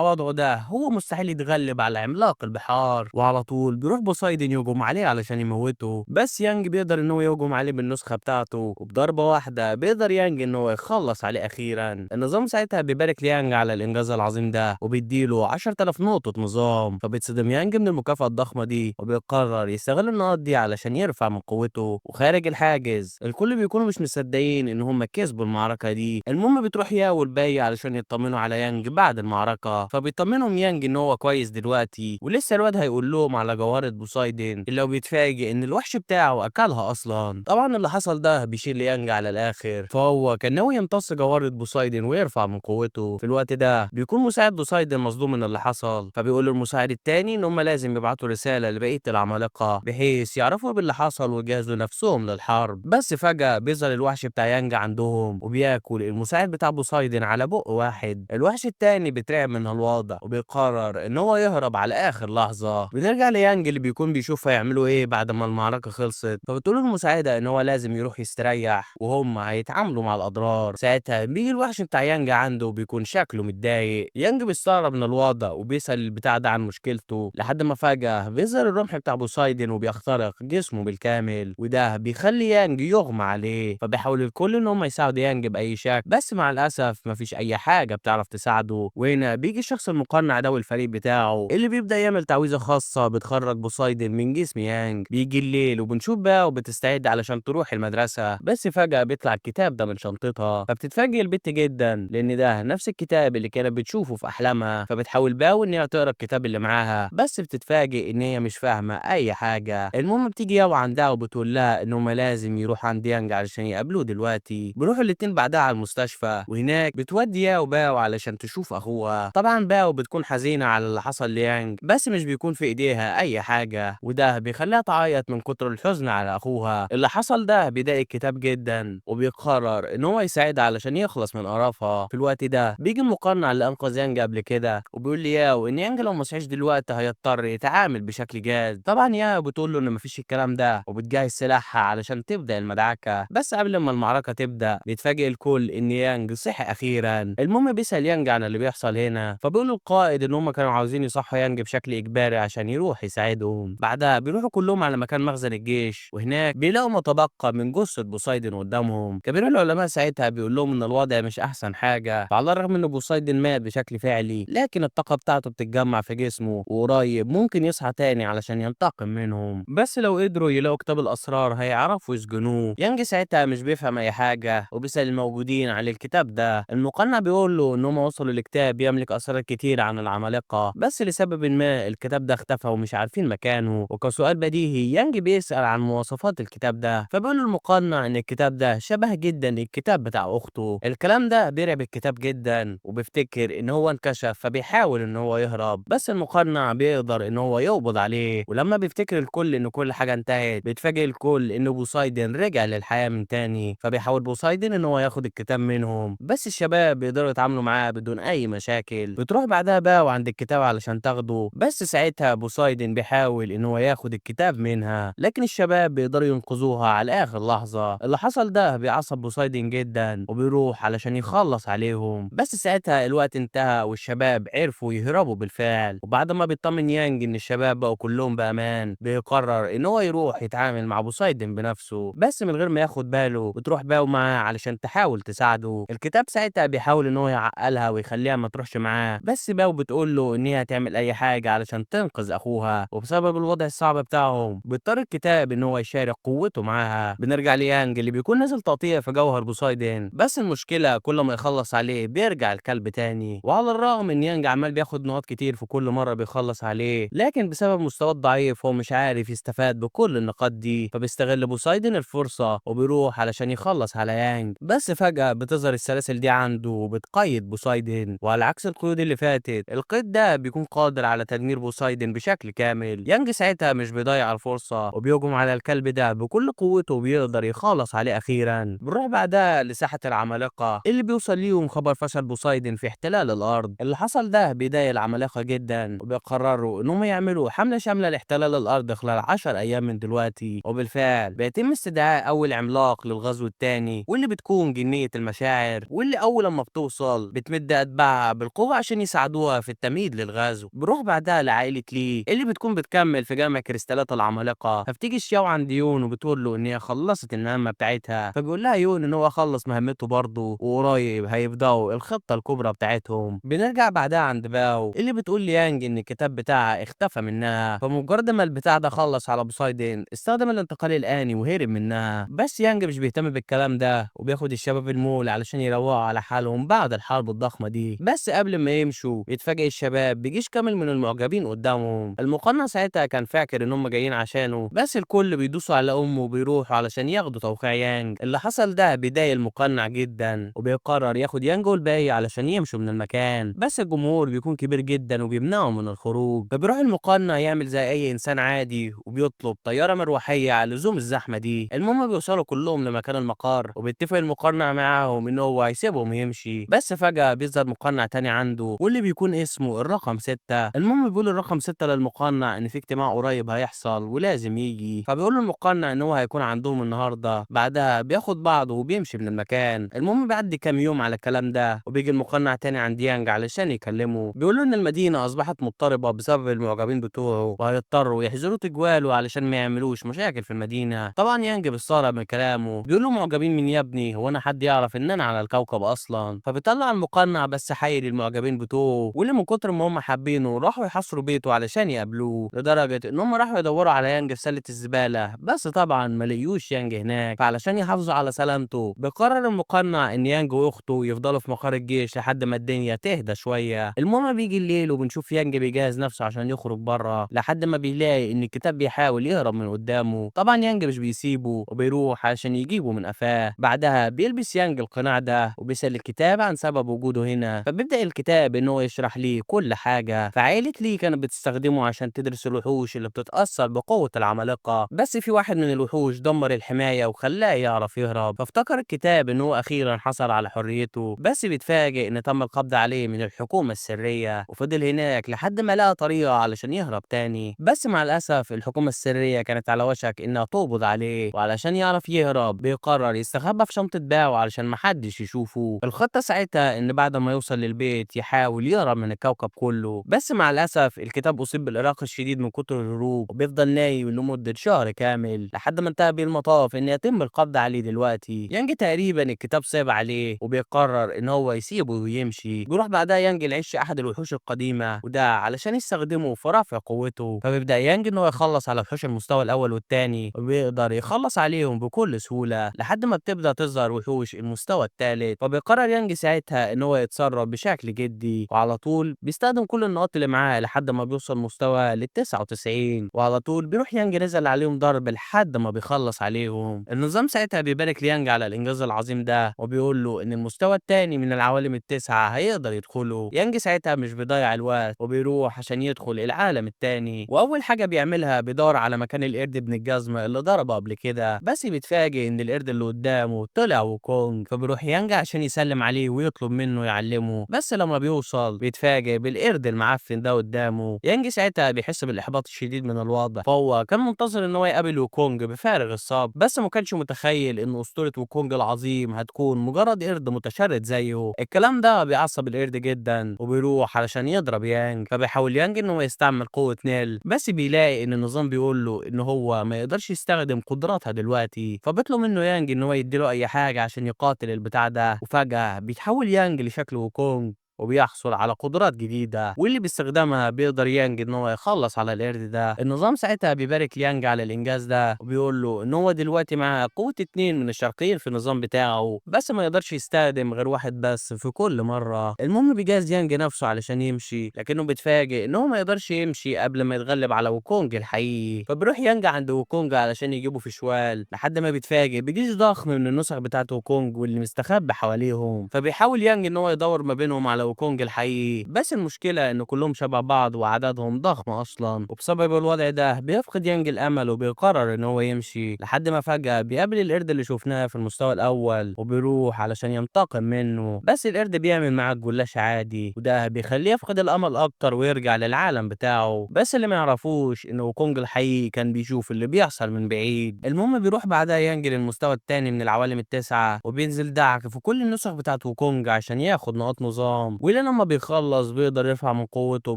وضعه ده هو مستحيل يتغلب على عملاق البحار. وعلى طول بيروح بوسايدن يهجم عليه علشان يموته، بس يانج بيقدر ان هو يهجم عليه بالنسخة بتاعته وبضربة واحدة بيقدر يانج ان هو يخلص عليه اخيرا. النظام ساعتها بيبارك ليانج على الانجاز العظيم ده وبيديله 10,000 نقطة نظام. فبيتصدم يانج من المكافأة الضخمة دي وبيقرر يستغل النقط دي علشان يرفع من قوته. وخارج الحاجز الكل بيكونوا مش مصدقين ان هم كسبوا المعركة دي. المهم بتروح ياو والباقي علشان يطمنوا على يانج بعد المعركة، فبيطمنهم يانج ان هو كويس دلوقتي ولسه الواد هيقول لهم على جوهرة بوسايدن اللي هو بيتفاجئ ان الوحش بتاعه اكلها اصلا. طبعا اللي حصل ده بيشيل يانج على الاخر، فهو كان ناوي يمتص جوهرة بوسايدن ويرفع من قوته. في الوقت ده بيكون مساعد بوسايدن مصدوم من اللي حصل، فبيقول للمساعد التاني ان هم لازم يبعتوا رسالة لبقية العمالقة بحيث يعرفوا باللي حصل ويجهزوا نفسهم للحرب. بس فجأة بيظهر الوحش بتاع يانج عندهم وبياكل المساعد بتاع بوسايدن على بق واحد. الوحش التاني بيترعب من الوضع وبيقرر ان هو يهرب على اخر لحظة. بنرجع ليانج اللي بيكون بيشوف هيعملوا ايه بعد ما المعركة خلصت، فبتقول المساعدة ان هو لازم يروح يستريح وهم هيتعاملوا مع الاضرار. ساعتها بيجي الوحش بتاع يانج عنده وبيكون شكله متضايق. يانج بيستغرب من الوضع وبيسأل البتاع ده عن مشكلته، لحد ما فجأة بيظهر الرمح بتاع بوسايدن وبيخترق جسمه بالكامل، وده بيخلي يانج يغمى عليه. فبيحاول الكل ان هم يساعدوا يانج باي شكل بس مع الاسف مفيش اي حاجه بتعرف تساعده. وهنا بيجي الشخص المقنع ده والفريق بتاعه اللي بيبدا يعمل تعويذه خاصه بتخرج بوسايدن من جسم يانج. بيجي الليل وبنشوف بقى وبتستعد علشان تروح المدرسه، بس فجاه بيطلع الكتاب ده من شنطتها. فبتتفاجئ البت جدا لان ده نفس الكتاب اللي كانت بتشوفه في احلامها. فبتحاول بقى ان هي تقرا الكتاب اللي معاها بس بتتفاجئ ان هي مش فاهمه اي حاجه. المهم بتيجي ياو عندها وبتقول لها ان هم لازم يروح عند يانج علشان يقابلوه دلوقتي. دلوقتي. بيروحوا الاتنين بعدها على المستشفى، وهناك بتودي ياو باو علشان تشوف اخوها. طبعا باو بتكون حزينة على اللي حصل ليانج، بس مش بيكون في ايديها اي حاجة، وده بيخليها تعيط من كتر الحزن على اخوها. اللي حصل ده بيضايق الكتاب جدا، وبيقرر ان هو يساعدها علشان يخلص من قرفها. في الوقت ده بيجي المقنع اللي انقذ يانج قبل كده، وبيقول لي ياو ان يانج لو ما صحيش دلوقتي هيضطر يتعامل بشكل جاد. طبعا ياو بتقول له ان مفيش الكلام ده، وبتجهز سلاحها علشان تبدا المدعكه. بس قبل ما المعركه تبدا بيتفاجئ الكل ان يانج صحي اخيرا. المهم بيسال يانج عن اللي بيحصل هنا، فبيقول القائد ان هم كانوا عاوزين يصحوا يانج بشكل اجباري عشان يروح يساعدهم. بعدها بيروحوا كلهم على مكان مخزن الجيش، وهناك بيلاقوا ما تبقى من جثه بوسايدن قدامهم. كبير العلماء ساعتها بيقول لهم ان الوضع مش احسن حاجه، فعلى الرغم ان بوسايدن مات بشكل فعلي، لكن الطاقه بتاعته بتتجمع في جسمه، وقريب ممكن يصحى تاني علشان ينتقم منهم. بس لو قدروا يلاقوا كتاب الاسرار هيعرفوا يسجنوه. يانج ساعتها مش بيفهم اي حاجه، وبيسال الموجودين عن الكتاب ده. المقنع بيقول له ان هم وصلوا لكتاب يملك اسرار كتير عن العمالقه، بس لسبب ما الكتاب ده اختفى ومش عارفين مكانه. وكسؤال بديهي يانج بيسال عن مواصفات الكتاب ده، فبيقول المقنع ان الكتاب ده شبه جدا الكتاب بتاع اخته. الكلام ده بيرعب الكتاب جدا، وبيفتكر ان هو انكشف، فبيحاول ان هو يهرب، بس المقنع بيقدر ان هو يقبض عليه. ولما بيفتكر الكل ان كل حاجه انتهت، بيتفاجئ الكل ان بوسايدن رجع للحياه من تاني، فبيحاول بوسايدن ان هو ياخد الكتاب منهم، بس الشباب بيقدروا يتعاملوا معاه بدون اي مشاكل. بتروح بعدها باو عند الكتاب علشان تاخده، بس ساعتها بوسايدن بيحاول ان هو ياخد الكتاب منها، لكن الشباب بيقدروا ينقذوها على اخر لحظه. اللي حصل ده بيعصب بوسايدن جدا، وبيروح علشان يخلص عليهم، بس ساعتها الوقت انتهى والشباب عرفوا يهربوا بالفعل. وبعد ما بيطمن يانج ان الشباب بقوا كلهم بامان، بيقرر ان هو يروح يتعامل مع بوسايدن بنفسه، بس من غير ما ياخد باله بتروح باو معاه علشان تحاول تساعده. الكتاب ساعتها بيحاول ان هو يعقلها ويخليها ما تروحش معاه، بس باو بتقول له ان هي هتعمل اي حاجه علشان تنقذ اخوها، وبسبب الوضع الصعب بتاعهم بيضطر الكتاب ان هو يشارك قوته معاها. بنرجع ليانج اللي بيكون نازل تقطيع في جوهر بوسايدن، بس المشكله كل ما يخلص عليه بيرجع الكلب تاني. وعلى الرغم ان يانج عمال بياخد نقاط كتير في كل مره بيخلص عليه، لكن بسبب مستواه الضعيف هو مش عارف يستفاد بكل النقاط دي، فبيستغل بوسايدن الفرصه وبيروح علشان يخلص على يانج. بس فجاه بتظهر السلاسل دي عنده وبتقيد بوسايدن، وعلى عكس القيود اللي فاتت القيد ده بيكون قادر على تدمير بوسايدن بشكل كامل. يانج ساعتها مش بيضيع الفرصه، وبيهجم على الكلب ده بكل قوته وبيقدر يخلص عليه اخيرا. بنروح بعدها لساحه العمالقه اللي بيوصل ليهم خبر فشل بوسايدن في احتلال الارض. اللي حصل ده بيضايق العمالقه جدا، وبيقرروا انهم يعملوا حمله شامله لاحتلال الارض خلال 10 ايام من دلوقتي. وبالفعل بيتم استدعاء اول عملاق للغزو الثاني، واللي بتكون جنيه المشاعر، واللي اول لما بتوصل بتمد اتباعها بالقوه عشان يساعدوها في التمهيد للغزو. بنروح بعدها لعائله لي اللي بتكون بتكمل في جمع كريستالات العمالقه، فبتيجي الشاو عند يون وبتقول له ان هي خلصت المهمه بتاعتها، فبيقول لها يون ان هو خلص مهمته برضه، وقريب هيبداوا الخطه الكبرى بتاعتهم. بنرجع بعدها عند باو اللي بتقول ليانج ان الكتاب بتاعها اختفى منها، فمجرد ما البتاع ده خلص على بوسايدن استخدم الانتقال الآني وهرب منها. بس يانج مش بيهتم بالكلام ده، وبياخد الشباب المول علشان يروقوا على حالهم بعد الحرب الضخمه دي. بس قبل ما يمشوا يتفاجئ الشباب بجيش كامل من المعجبين قدامهم. المقنع ساعتها كان فاكر ان هم جايين عشانه، بس الكل بيدوسوا على امه وبيروحوا علشان ياخدوا توقيع يانج. اللي حصل ده بيضايق المقنع جدا، وبيقرر ياخد يانج والباقي علشان يمشوا من المكان، بس الجمهور بيكون كبير جدا وبيمنعهم من الخروج. فبيروح المقنع يعمل زي اي انسان عادي وبيطلب طياره مروحيه على لزوم الزحمه دي. المهم بيوصلوا كلهم لمكان المقر، وبيتفق المقنع معاهم ان هو هيسيبهم يمشي، بس فجاه بيظهر مقنع تاني عنده واللي بيكون اسمه الرقم 6. المهم بيقول الرقم 6 للمقنع ان في اجتماع قريب هيحصل ولازم يجي، فبيقول له المقنع ان هو هيكون عندهم النهارده. بعدها بياخد بعضه وبيمشي من المكان. المهم بيعدي كام يوم على الكلام ده، وبيجي المقنع تاني عند يانج علشان يكلمه. بيقول له ان المدينه اصبحت مضطربه بسبب المعجبين بتوعه، وهيضطروا يحظروا تجواله علشان ما يعملوش مشاكل في المدينه. طبعا يانج بيستغرب من كلامه، بيقول له معجبين مين يا ابني؟ هو انا حد يعرف ان انا على الكوكب اصلا؟ فبيطلع المقنع بس حي للمعجبين بتوعه، واللي من كتر ما هم حابينه راحوا يحاصروا بيته علشان يقابلوه، لدرجه ان هم راحوا يدوروا على يانج في سله الزباله، بس طبعا ما لقيوش يانج هناك. فعلشان يحافظوا على سلامته بيقرر المقنع ان يانج واخته يفضلوا في مقر الجيش لحد ما الدنيا تهدى شويه. المهم بيجي الليل وبنشوف يانج بيجهز نفسه عشان يخرج بره، لحد ما بيلاقي ان الكتاب بيحاول يهرب من قدامه. طبعا يانج مش بيسيبه وبيروح عشان يجيبه من قفاه. بعدها بيلبس يانج القناع ده وبيسأل الكتاب عن سبب وجوده هنا، فبيبدأ الكتاب ان هو يشرح ليه كل حاجة. فعائلة ليه كانت بتستخدمه عشان تدرس الوحوش اللي بتتأثر بقوة العمالقة، بس في واحد من الوحوش دمر الحماية وخلاه يعرف يهرب. فافتكر الكتاب ان هو اخيرا حصل على حريته، بس بيتفاجئ ان تم القبض عليه من الحكومة السرية، وفضل هناك لحد ما لقى طريقة علشان يهرب تاني. بس مع الأسف الحكومة السرية كانت على وشك انها تقبض عليه، وعلشان يعرف يهرب بيقرر يستخبى في شنطة باعه علشان محدش يشوفه. الخطة ساعتها ان بعد ما يوصل للبيت يحاول يهرب من الكوكب كله، بس مع الأسف الكتاب أصيب بالإرهاق الشديد من كتر الهروب، وبيفضل نايم لمدة شهر كامل لحد ما انتهى بيه المطاف ان يتم القبض عليه دلوقتي. يانج تقريبا الكتاب صعب عليه وبيقرر ان هو يسيبه ويمشي. بيروح بعدها يانج لعش احد الوحوش القديمة، وده علشان يستخدمه في رفع قوته. فبيبدأ يانج ان هو يخلص على وحوش المستوى الاول والتاني، وبيقدر يخلص عليهم بكل سهولة لحد ما بتبدأ تظهر وحوش المستوى التالت. فبيقرر يانج ساعتها ان هو يتصرف بشكل جدي، وعلى طول بيستخدم كل النقاط اللي معاه لحد ما بيوصل مستوى لل 99، وعلى طول بيروح يانج نزل عليهم ضرب لحد ما بيخلص عليهم. النظام ساعتها بيبارك ليانج على الانجاز العظيم ده، وبيقول له ان المستوى التاني من العوالم التسعة هيقدر يدخله. يانج ساعتها مش بيضيع الوقت وبيروح عشان يدخل العالم التاني، واول حاجة بيعملها بيدور على مكان القرد ابن الجزمة اللي ضربه قبل كده، بس بيتفاجئ ان القرد اللي قدامه طلع وكونج. فبيروح يانج عشان يسلم عليه ويطلب منه يعلمه، بس لما بيوصل بيتفاجئ بالقرد المعفن ده قدامه. يانج ساعتها بيحس بالاحباط الشديد من الوضع، فهو كان منتظر ان هو يقابل وكونج بفارغ الصبر، بس ما كانش متخيل ان اسطورة وكونج العظيم هتكون مجرد قرد متشرد زيه. الكلام ده بيعصب القرد جدا وبيروح علشان يضرب يانج. فبيحاول يانج ان هو يستعمل قوة نيل، بس بيلاقي ان النظام بيقول له ان هو ما يقدرش يستخدم قدراتها دلوقتي. فبيطلب منه يانج ان هو يديله اي حاجة عشان يقاتل البتاع ده، وفجأة بيتحول يانج لشكل وكونج وبيحصل على قدرات جديدة، واللي باستخدامها بيقدر يانج ان هو يخلص على القرد ده. النظام ساعتها بيبارك ليانج على الانجاز ده، وبيقول له ان هو دلوقتي معاه قوة 2 من الشرقيين في النظام بتاعه، بس ما يقدرش يستخدم غير واحد بس في كل مرة. المهم بيجهز يانج نفسه علشان يمشي، لكنه بيتفاجئ ان هو ما يقدرش يمشي قبل ما يتغلب على وكونج الحقيقي. فبيروح يانج عند وكونج علشان يجيبه في شوال، لحد ما بيتفاجئ بجيش ضخم من النسخ بتاعت وكونج واللي مستخبي حواليهم. فبيحاول يانج ان هو يدور ما بينهم على وكونج الحقيقي، بس المشكلة ان كلهم شبه بعض وعددهم ضخم اصلا، وبسبب الوضع ده بيفقد يانج الامل وبيقرر ان هو يمشي، لحد ما فجأة بيقابل القرد اللي شفناه في المستوى الاول وبيروح علشان ينتقم منه. بس القرد بيعمل معاه الجلاش عادي، وده بيخليه يفقد الامل اكتر ويرجع للعالم بتاعه. بس اللي ما يعرفوش ان وكونج الحقيقي كان بيشوف اللي بيحصل من بعيد. المهم بيروح بعدها يانج للمستوى التاني من العوالم التسعة، وبينزل دعك في كل النسخ بتاعت وكونج عشان ياخد نقاط نظام، ولما بيخلص بيقدر يرفع من قوته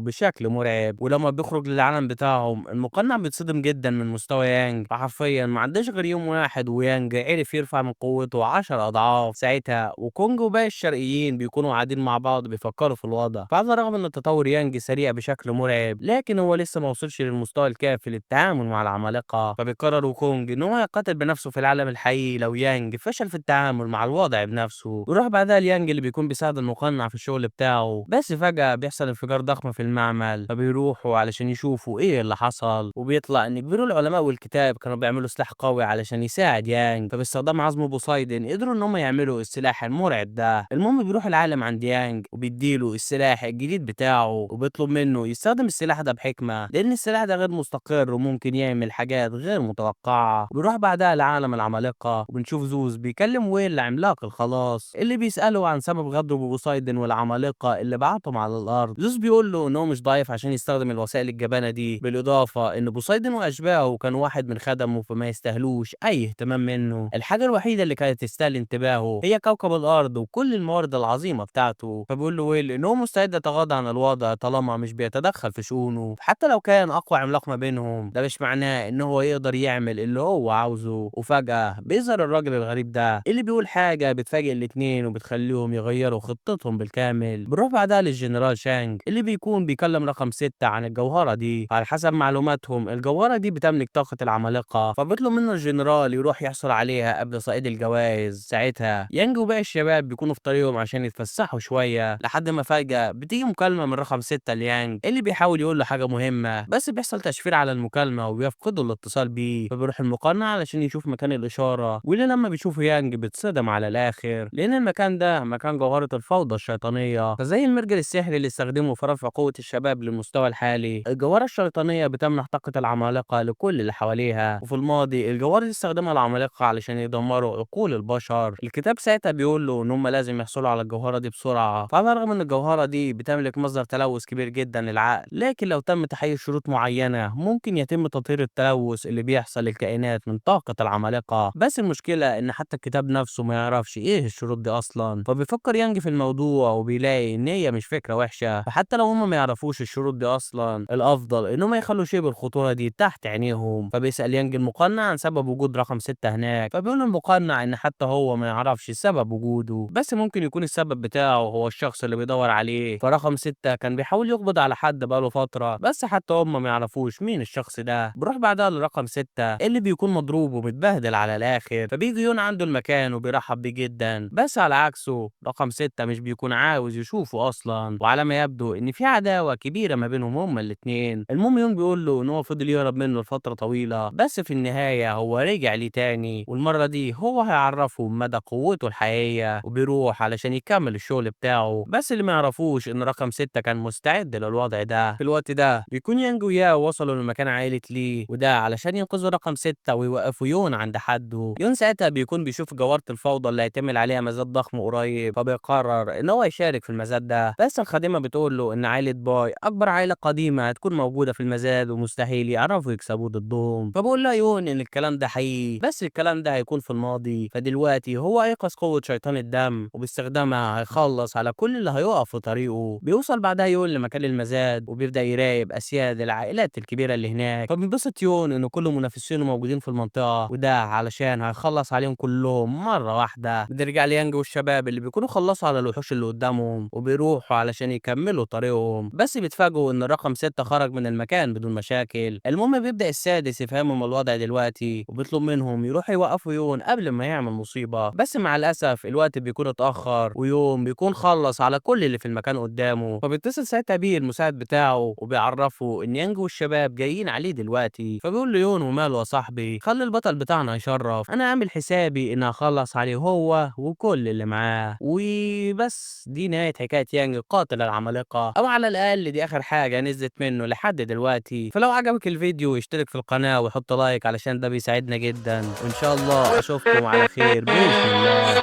بشكل مرعب. ولما بيخرج للعالم بتاعهم المقنع بيتصدم جدا من مستوى يانج، فحرفيا ما عداش غير يوم واحد ويانج عرف يرفع من قوته 10 اضعاف. ساعتها وكونج وباقي الشرقيين بيكونوا قاعدين مع بعض بيفكروا في الوضع. فعلى الرغم ان تطور يانج سريع بشكل مرعب، لكن هو لسه ما وصلش للمستوى الكافي للتعامل مع العمالقه. فبيقرر وكونج ان هو يقاتل بنفسه في العالم الحقيقي لو يانج فشل في التعامل مع الوضع بنفسه. بيروح بعدها ليانج اللي بيكون بيساعد المقنع في الشغل بتاعه، بس فجأة بيحصل انفجار ضخم في المعمل. فبيروحوا علشان يشوفوا ايه اللي حصل، وبيطلع ان كبير العلماء والكتاب كانوا بيعملوا سلاح قوي علشان يساعد يانج. فباستخدام عظم بوسايدن قدروا ان هم يعملوا السلاح المرعب ده. المهم بيروح العالم عند يانج وبيديله السلاح الجديد بتاعه، وبيطلب منه يستخدم السلاح ده بحكمة لان السلاح ده غير مستقر وممكن يعمل حاجات غير متوقعة. بيروح بعدها لعالم العمالقة وبنشوف زوز بيكلم ويل العملاق الخلاص اللي بيسأله عن سبب غدره ببوسايدن والعمالقة اللي بعتهم على الارض. زوس بيقول له ان هو مش ضعيف عشان يستخدم الوسائل الجبانة دي، بالاضافة ان بوسايدن واشباهه كانوا واحد من خدمه فما يستاهلوش اي اهتمام منه. الحاجة الوحيدة اللي كانت تستاهل انتباهه هي كوكب الارض وكل الموارد العظيمة بتاعته. فبيقول له ويل ان هو مستعد يتغاضى عن الوضع طالما مش بيتدخل في شؤونه، حتى لو كان اقوى عملاق ما بينهم. ده مش معناه ان هو يقدر يعمل اللي هو عاوزه. وفجأة بيظهر الراجل الغريب ده اللي بيقول حاجة بتفاجئ الاتنين وبتخليهم يغيروا خطتهم بالكامل. بالكامل. بنروح بعدها للجنرال شانج اللي بيكون بيكلم رقم 6 عن الجوهرة دي. على حسب معلوماتهم الجوهرة دي بتملك طاقة العمالقة، فبيطلب منه الجنرال يروح يحصل عليها قبل صعيد الجوائز. ساعتها يانج وباقي الشباب بيكونوا في طريقهم عشان يتفسحوا شوية، لحد ما فجأة بتيجي مكالمة من رقم 6 ليانج اللي بيحاول يقول له حاجة مهمة، بس بيحصل تشفير على المكالمة وبيفقدوا الاتصال بيه. فبيروح المقنع علشان يشوف مكان الإشارة، واللي لما بيشوفه يانج بيتصدم على الآخر، لأن المكان ده مكان جوهرة الفوضى الشيطانية. فزي المرجل السحري اللي استخدمه في رفع قوة الشباب للمستوى الحالي، الجوهرة الشيطانية بتمنح طاقة العمالقة لكل اللي حواليها. وفي الماضي الجوهرة دي استخدمها العمالقة علشان يدمروا عقول البشر. الكتاب ساعتها بيقول له ان هم لازم يحصلوا على الجوهرة دي بسرعة. فعلى الرغم ان الجوهرة دي بتملك مصدر تلوث كبير جدا للعقل، لكن لو تم تحقيق شروط معينة ممكن يتم تطهير التلوث اللي بيحصل للكائنات من طاقة العمالقة. بس المشكلة ان حتى الكتاب نفسه ما يعرفش ايه الشروط دي اصلا. فبيفكر يانج في الموضوع وبيلاقي ان هي مش فكرة وحشة، فحتى لو هم ما يعرفوش الشروط دي اصلا الافضل انهم يخلوا شيء بالخطورة دي تحت عينيهم. فبيسأل يانج المقنع عن سبب وجود رقم 6 هناك، فبيقول المقنع ان حتى هو ما يعرفش سبب وجوده، بس ممكن يكون السبب بتاعه هو الشخص اللي بيدور عليه. فرقم 6 كان بيحاول يقبض على حد بقاله فترة، بس حتى هم ما يعرفوش مين الشخص ده. بروح بعدها لرقم 6 اللي بيكون مضروب ومتبهدل على الاخر، فبيجي يون عنده المكان وبيرحب بيه جدا. بس على عكسه رقم 6 مش بيكون عاوز يشوفه اصلا، وعلى ما يبدو ان في عداوة كبيرة ما بينهم هما الاتنين. المهم يون بيقول له ان هو فضل يهرب منه لفترة طويلة، بس في النهاية هو رجع ليه تاني، والمرة دي هو هيعرفه مدى قوته الحقيقية، وبيروح علشان يكمل الشغل بتاعه. بس اللي ما يعرفوش ان رقم 6 كان مستعد للوضع ده. في الوقت ده بيكون يانج وياه وصلوا لمكان عائلة ليه، وده علشان ينقذوا رقم 6 ويوقفوا يون عند حده. يون ساعتها بيكون بيشوف جوهرة الفوضى اللي هيتعمل عليها مزاد ضخم قريب، فبيقرر ان هو يشارك في المزاد ده. بس الخادمة بتقول له ان عائلة باي اكبر عائلة قديمة هتكون موجودة في المزاد ومستحيل يعرفوا يكسبوا ضدهم. فبقول له يون ان الكلام ده حقيقي، بس الكلام ده هيكون في الماضي. فدلوقتي هو هيقص قوة شيطان الدم وباستخدامها هيخلص على كل اللي هيقف في طريقه. بيوصل بعدها يون لمكان المزاد وبيبدأ يراقب اسياد العائلات الكبيرة اللي هناك. فبينبسط يون ان كل منافسينه موجودين في المنطقة، وده علشان هيخلص عليهم كلهم مرة واحدة. بنرجع ليانج والشباب اللي بيكونوا خلصوا على الوحوش اللي قدامهم وبيروحوا علشان يكملوا طريقهم، بس بيتفاجئوا ان رقم 6 خرج من المكان بدون مشاكل. المهم بيبدأ السادس يفهمهم الوضع دلوقتي وبيطلب منهم يروحوا يوقفوا يون قبل ما يعمل مصيبة، بس مع الأسف الوقت بيكون اتأخر ويون بيكون خلص على كل اللي في المكان قدامه. فبيتصل ساعتها بيه المساعد بتاعه وبيعرفه ان يانج والشباب جايين عليه دلوقتي. فبيقول له يون وماله يا صاحبي، خلي البطل بتاعنا يشرف، انا عامل حسابي ان هخلص عليه هو وكل اللي معاه. وبس دي نهاية حكاية يانج قاتل العمالقة، او على الاقل دي اخر حاجة نزلت منه لحد دلوقتي. فلو عجبك الفيديو اشترك في القناة وحط لايك علشان ده بيساعدنا جدا، وان شاء الله اشوفكم على خير بإذن الله.